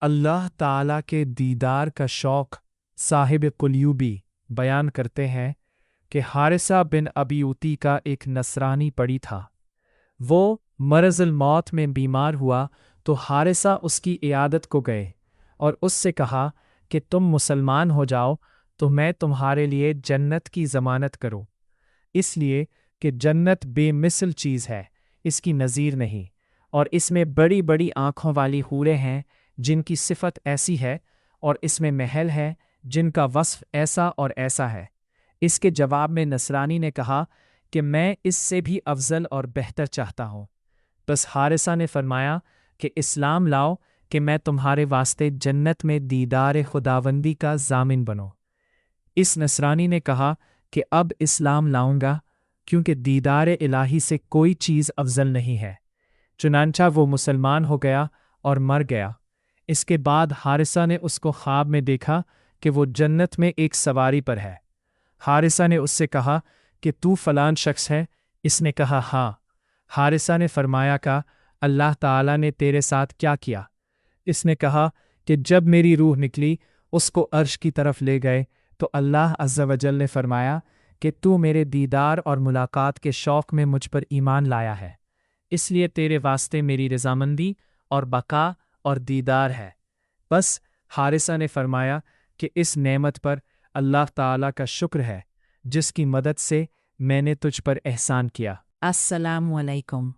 اللہ تعالیٰ کے دیدار کا شوق صاحب قلیوبی بیان کرتے ہیں کہ حارثہ بن ابیوتی کا ایک نصرانی پڑی تھا۔ وہ مرض الموت میں بیمار ہوا تو حارثہ اس کی عیادت کو گئے اور اس سے کہا کہ تم مسلمان ہو جاؤ تو میں تمہارے لیے جنت کی ضمانت کروں، اس لیے کہ جنت بے مثل چیز ہے، اس کی نظیر نہیں، اور اس میں بڑی بڑی آنکھوں والی حوریں ہیں جن کی صفت ایسی ہے، اور اس میں محل ہے جن کا وصف ایسا اور ایسا ہے۔ اس کے جواب میں نصرانی نے کہا کہ میں اس سے بھی افضل اور بہتر چاہتا ہوں۔ بس حارثہ نے فرمایا کہ اسلام لاؤ کہ میں تمہارے واسطے جنت میں دیدار خداوندی کا ضامن بنوں۔ اس نصرانی نے کہا کہ اب اسلام لاؤں گا کیونکہ دیدار الہی سے کوئی چیز افضل نہیں ہے۔ چنانچہ وہ مسلمان ہو گیا اور مر گیا۔ اس کے بعد حارثہ نے اس کو خواب میں دیکھا کہ وہ جنت میں ایک سواری پر ہے۔ حارثہ نے اس سے کہا کہ تو فلان شخص ہے؟ اس نے کہا ہاں۔ حارثہ نے فرمایا کہ اللہ تعالیٰ نے تیرے ساتھ کیا کیا؟ اس نے کہا کہ جب میری روح نکلی اس کو عرش کی طرف لے گئے تو اللہ عز و جل نے فرمایا کہ تو میرے دیدار اور ملاقات کے شوق میں مجھ پر ایمان لایا ہے، اس لیے تیرے واسطے میری رضامندی اور بقا اور دیدار ہے۔ بس حارثہ نے فرمایا کہ اس نعمت پر اللہ تعالیٰ کا شکر ہے جس کی مدد سے میں نے تجھ پر احسان کیا۔ السلام علیکم،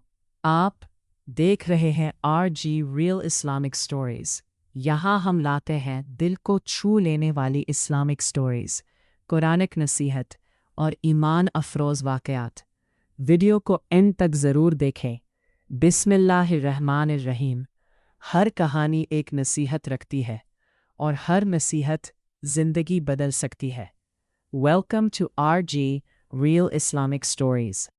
آپ دیکھ رہے ہیں RG ریئل اسلامک سٹوریز۔ یہاں ہم لاتے ہیں دل کو چھو لینے والی اسلامک سٹوریز، قرآنک نصیحت اور ایمان افروز واقعات۔ ویڈیو کو اینڈ تک ضرور دیکھیں۔ بسم اللہ الرحمن الرحیم۔ ہر کہانی ایک نصیحت رکھتی ہے اور ہر نصیحت زندگی بدل سکتی ہے۔ Welcome to RG real Islamic stories.